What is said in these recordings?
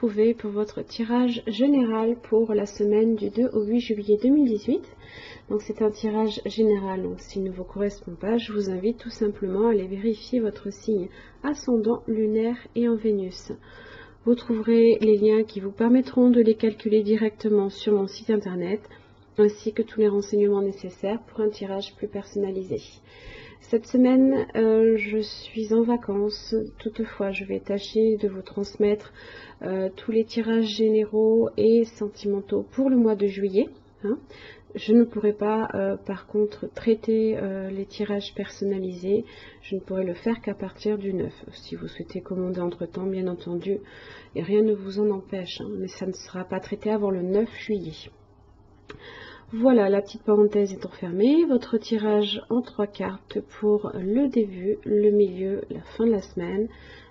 Trouvez pour votre tirage général pour la semaine du 2 au 8 juillet 2018. Donc c'est un tirage général, donc s'il ne vous correspond pas, je vous invite tout simplement à aller vérifier votre signe ascendant, lunaire et en Vénus. Vous trouverez les liens qui vous permettront de les calculer directement sur mon site internet, ainsi que tous les renseignements nécessaires pour un tirage plus personnalisé. Cette semaine, je suis en vacances, toutefois je vais tâcher de vous transmettre tous les tirages généraux et sentimentaux pour le mois de juillet. Je ne pourrai pas par contre traiter les tirages personnalisés, je ne pourrai le faire qu'à partir du 9. Si vous souhaitez commander entre temps, bien entendu, et rien ne vous en empêche, mais ça ne sera pas traité avant le 9 juillet. Voilà, la petite parenthèse est refermée. Votre tirage en 3 cartes pour le début, le milieu, la fin de la semaine,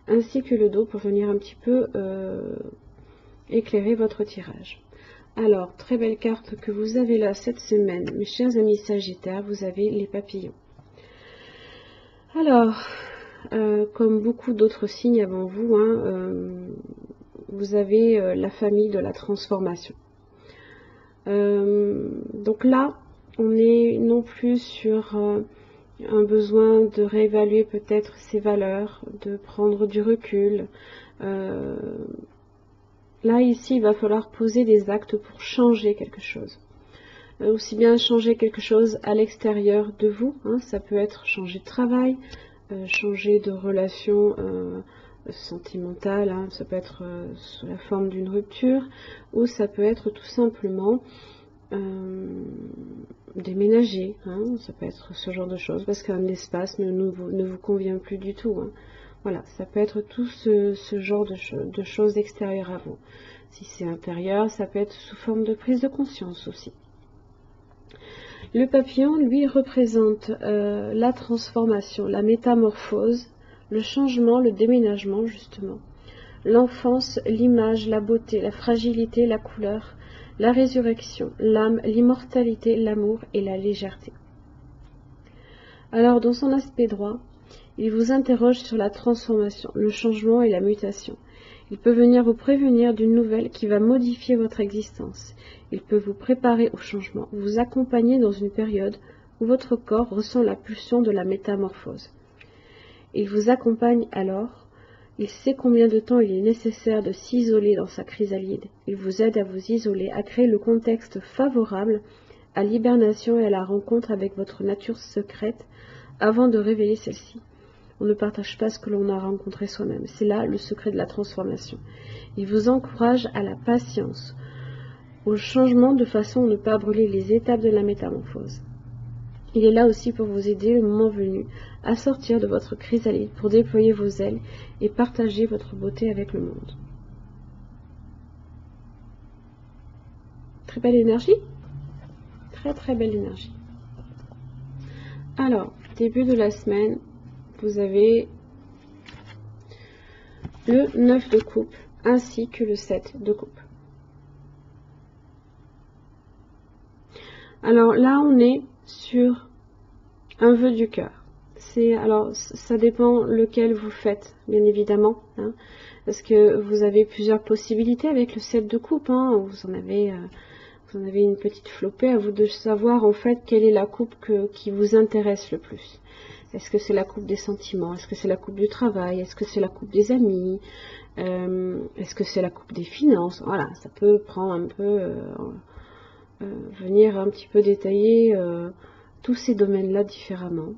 ainsi que le dos pour venir un petit peu éclairer votre tirage. Alors, très belle carte que vous avez là cette semaine, mes chers amis Sagittaires, vous avez les papillons. Alors, comme beaucoup d'autres signes avant vous, vous avez la famille de la transformation. Donc là, on est non plus sur un besoin de réévaluer peut-être ses valeurs, de prendre du recul. Là, ici, il va falloir poser des actes pour changer quelque chose. Aussi bien changer quelque chose à l'extérieur de vous, ça peut être changer de travail, changer de relation sentimentale, ça peut être sous la forme d'une rupture, ou ça peut être tout simplement déménager, ça peut être ce genre de choses, parce qu'un espace ne vous convient plus du tout. Voilà, ça peut être tout ce genre de choses extérieures à vous. Si c'est intérieur, ça peut être sous forme de prise de conscience aussi. Le papillon, lui, représente la transformation, la métamorphose, le changement, le déménagement, justement. L'enfance, l'image, la beauté, la fragilité, la couleur, la résurrection, l'âme, l'immortalité, l'amour et la légèreté. Alors, dans son aspect droit, il vous interroge sur la transformation, le changement et la mutation. Il peut venir vous prévenir d'une nouvelle qui va modifier votre existence. Il peut vous préparer au changement, vous accompagner dans une période où votre corps ressent la pulsion de la métamorphose. Il vous accompagne alors, il sait combien de temps il est nécessaire de s'isoler dans sa chrysalide. Il vous aide à vous isoler, à créer le contexte favorable à l'hibernation et à la rencontre avec votre nature secrète avant de révéler celle-ci. On ne partage pas ce que l'on a rencontré soi-même. C'est là le secret de la transformation. Il vous encourage à la patience, au changement de façon à ne pas brûler les étapes de la métamorphose. Il est là aussi pour vous aider le moment venu à sortir de votre chrysalide pour déployer vos ailes et partager votre beauté avec le monde. Très belle énergie. Très très belle énergie. Alors, début de la semaine, vous avez le 9 de coupe ainsi que le 7 de coupe. Alors là, on est sur un vœu du cœur. Alors, ça dépend lequel vous faites, bien évidemment, parce que vous avez plusieurs possibilités avec le 7 de coupe. Vous en avez une petite flopée, à vous de savoir en fait quelle est la coupe qui vous intéresse le plus. Est-ce que c'est la coupe des sentiments? Est-ce que c'est la coupe du travail? Est-ce que c'est la coupe des amis? Est-ce que c'est la coupe des finances? Voilà, ça peut prendre un peu, venir un petit peu détailler tous ces domaines-là différemment.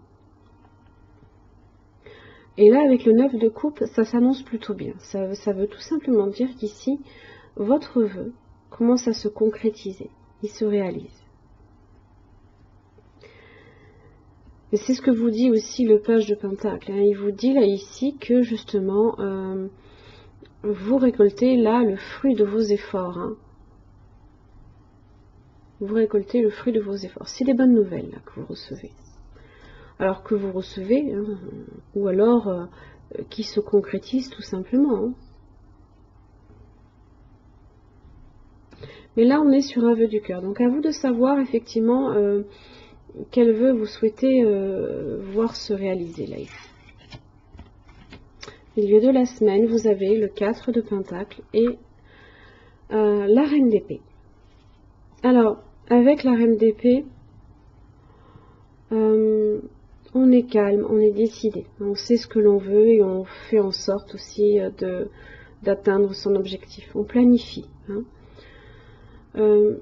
Et là, avec le 9 de coupe, ça s'annonce plutôt bien. Ça veut tout simplement dire qu'ici, votre vœu commence à se concrétiser. Il se réalise. Et c'est ce que vous dit aussi le page de Pentacle. Il vous dit là ici que justement, vous récoltez là le fruit de vos efforts. Vous récoltez le fruit de vos efforts. C'est des bonnes nouvelles là, que vous recevez. Alors que vous recevez, ou alors qui se concrétisent tout simplement. Mais là, on est sur un vœu du cœur. Donc à vous de savoir effectivement quel vœu vous souhaitez voir se réaliser là ici. Au milieu de la semaine, vous avez le 4 de Pentacle et La reine d'épée. Alors, avec la reine d'épée, on est calme, on est décidé, on sait ce que l'on veut et on fait en sorte aussi d'atteindre son objectif. On planifie. Hein.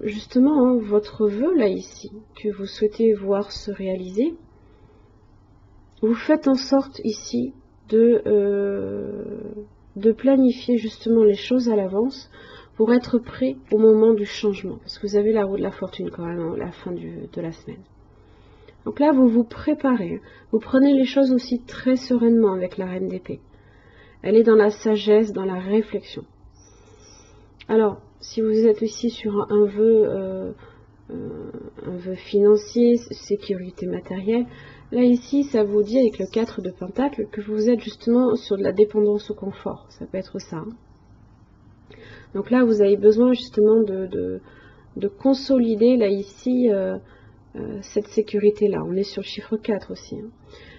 Justement, hein, votre vœu là ici, que vous souhaitez voir se réaliser, vous faites en sorte ici de planifier justement les choses à l'avance pour être prêt au moment du changement. Parce que vous avez la roue de la fortune quand même à la fin de la semaine. Donc là, vous vous préparez. Vous prenez les choses aussi très sereinement avec la reine d'épée. Elle est dans la sagesse, dans la réflexion. Alors, si vous êtes ici sur un vœu financier, sécurité matérielle, là ici, ça vous dit avec le 4 de Pentacle que vous êtes justement sur de la dépendance au confort. Ça peut être ça. Hein. Donc là, vous avez besoin justement de consolider là ici cette sécurité-là. On est sur le chiffre 4 aussi. Hein.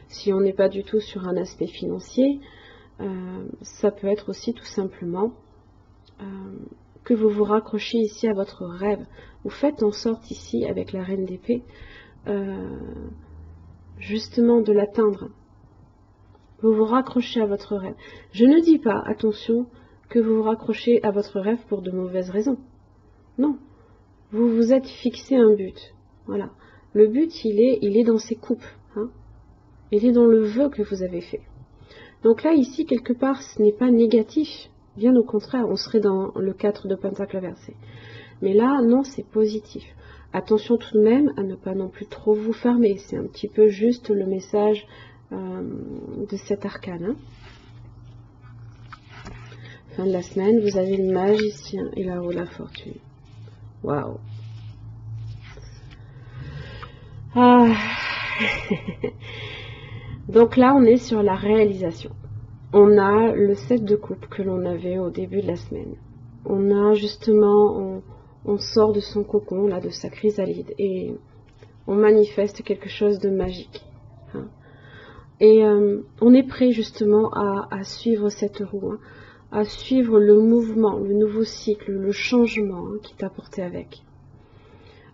Si on n'est pas du tout sur un aspect financier, ça peut être aussi tout simplement que vous vous raccrochez ici à votre rêve. Vous faites en sorte ici, avec la reine d'épée, justement de l'atteindre. Vous vous raccrochez à votre rêve. Je ne dis pas, attention, que vous vous raccrochez à votre rêve pour de mauvaises raisons. Non. Vous vous êtes fixé un but. Voilà. Le but, il est dans ces coupes. Hein. Il est dans le vœu que vous avez fait. Donc là, ici, quelque part, ce n'est pas négatif. Bien au contraire, on serait dans le 4 de Pentacle inversé. Mais là, non, c'est positif. Attention tout de même à ne pas non plus trop vous fermer. C'est un petit peu juste le message de cet arcane. Hein. Fin de la semaine, vous avez le magicien et la roue de la fortune. Waouh. Ah. Donc là, on est sur la réalisation. On a le 7 de coupe que l'on avait au début de la semaine. On a justement, on sort de son cocon, là, de sa chrysalide, et on manifeste quelque chose de magique. Hein. Et on est prêt justement à suivre cette roue, hein, à suivre le mouvement, le nouveau cycle, le changement hein, qui est apporté avec.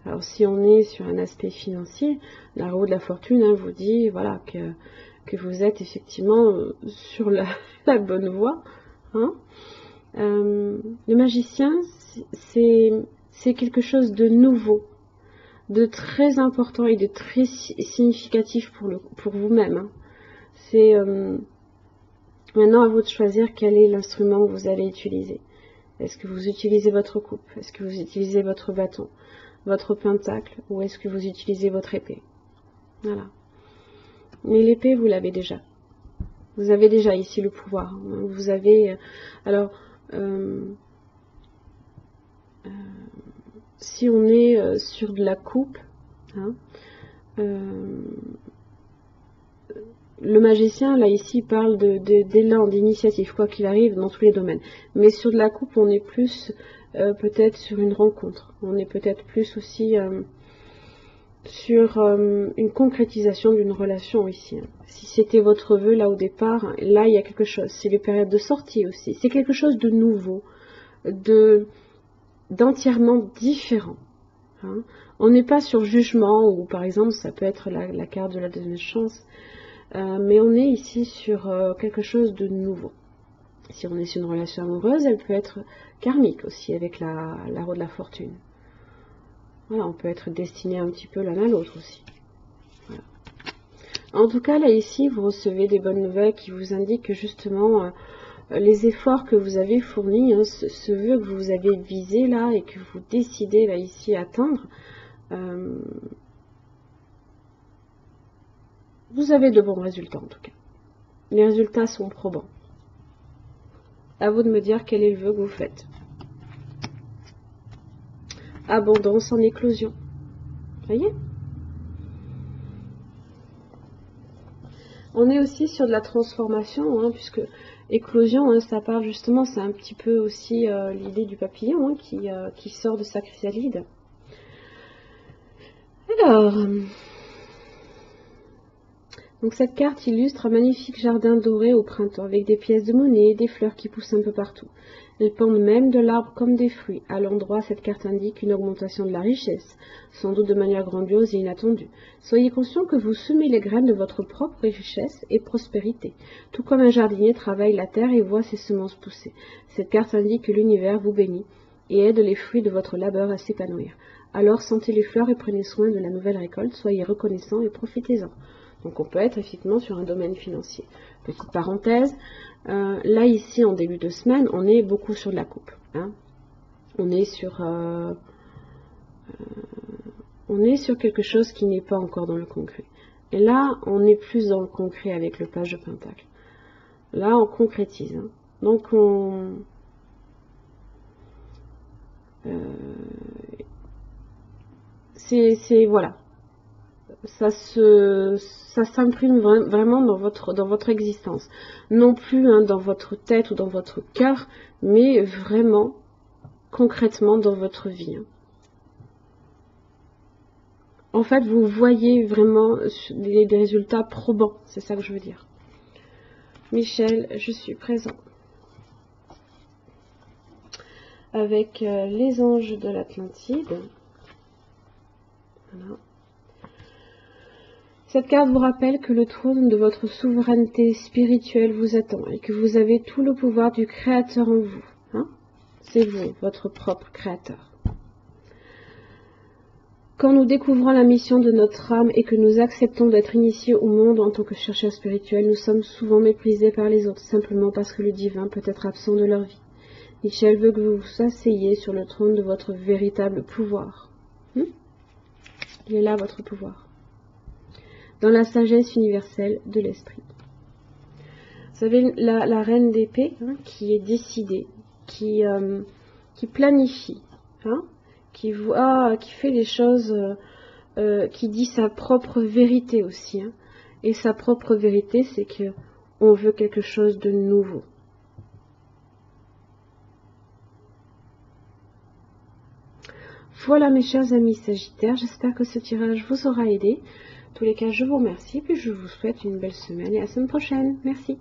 Alors si on est sur un aspect financier, la roue de la fortune hein, vous dit voilà que vous êtes effectivement sur la bonne voie. Hein. Le magicien, c'est quelque chose de nouveau, de très important et de très significatif pour vous-même. Hein. C'est maintenant à vous de choisir quel est l'instrument que vous allez utiliser. Est-ce que vous utilisez votre coupe? Est-ce que vous utilisez votre bâton, votre pentacle, ou est-ce que vous utilisez votre épée? Voilà. Mais l'épée, vous l'avez déjà. Vous avez déjà ici le pouvoir. Vous avez... Alors, si on est sur de la coupe, hein, le magicien, là, ici, parle d'élan, d'initiative, quoi qu'il arrive, dans tous les domaines. Mais sur de la coupe, on est plus peut-être sur une rencontre. On est peut-être plus aussi sur une concrétisation d'une relation ici. Si c'était votre vœu, là, au départ, là, il y a quelque chose. C'est les périodes de sortie aussi. C'est quelque chose de nouveau, d'entièrement différent. Hein. On n'est pas sur jugement, ou par exemple, ça peut être la carte de la deuxième chance, mais on est ici sur quelque chose de nouveau. Si on est sur une relation amoureuse, elle peut être karmique aussi, avec la roue de la fortune. Voilà, on peut être destiné un petit peu l'un à l'autre aussi. Voilà. En tout cas, là, ici, vous recevez des bonnes nouvelles qui vous indiquent que justement, les efforts que vous avez fournis, hein, ce vœu que vous avez visé là et que vous décidez là ici atteindre, vous avez de bons résultats en tout cas. Les résultats sont probants. À vous de me dire quel est le vœu que vous faites. Abondance en éclosion. Vous voyez? On est aussi sur de la transformation, hein, puisque éclosion, hein, ça parle justement, c'est un petit peu aussi l'idée du papillon hein, qui sort de sa chrysalide. Alors, Donc cette carte illustre un magnifique jardin doré au printemps, avec des pièces de monnaie et des fleurs qui poussent un peu partout. Elles pendent même de l'arbre comme des fruits. À l'endroit, cette carte indique une augmentation de la richesse, sans doute de manière grandiose et inattendue. Soyez conscient que vous semez les graines de votre propre richesse et prospérité, tout comme un jardinier travaille la terre et voit ses semences pousser. Cette carte indique que l'univers vous bénit et aide les fruits de votre labeur à s'épanouir. Alors sentez les fleurs et prenez soin de la nouvelle récolte, soyez reconnaissants et profitez-en. Donc on peut être effectivement sur un domaine financier. Petite parenthèse, là ici en début de semaine, on est beaucoup sur de la coupe. Hein. On est sur quelque chose qui n'est pas encore dans le concret. Et là, on est plus dans le concret avec le page de Pentacle. Là, on concrétise. Hein. Donc voilà. Ça s'imprime vraiment dans votre existence. Non plus hein, dans votre tête ou dans votre cœur, mais vraiment, concrètement dans votre vie. Hein. En fait, vous voyez vraiment des résultats probants, c'est ça que je veux dire. Michel, je suis présent. Avec les anges de l'Atlantide. Voilà. Cette carte vous rappelle que le trône de votre souveraineté spirituelle vous attend et que vous avez tout le pouvoir du Créateur en vous. Hein? C'est vous, votre propre Créateur. Quand nous découvrons la mission de notre âme et que nous acceptons d'être initiés au monde en tant que chercheurs spirituels, nous sommes souvent méprisés par les autres, simplement parce que le divin peut être absent de leur vie. Michel veut que vous vous asseyez sur le trône de votre véritable pouvoir. Il est là votre pouvoir. Dans la sagesse universelle de l'esprit. Vous savez, la reine d'épée, hein, qui est décidée, qui planifie, hein, qui fait les choses, qui dit sa propre vérité aussi. Hein. Et sa propre vérité, c'est qu'on veut quelque chose de nouveau. Voilà mes chers amis Sagittaires, j'espère que ce tirage vous aura aidé. En tous les cas, je vous remercie, puis je vous souhaite une belle semaine et à la semaine prochaine. Merci.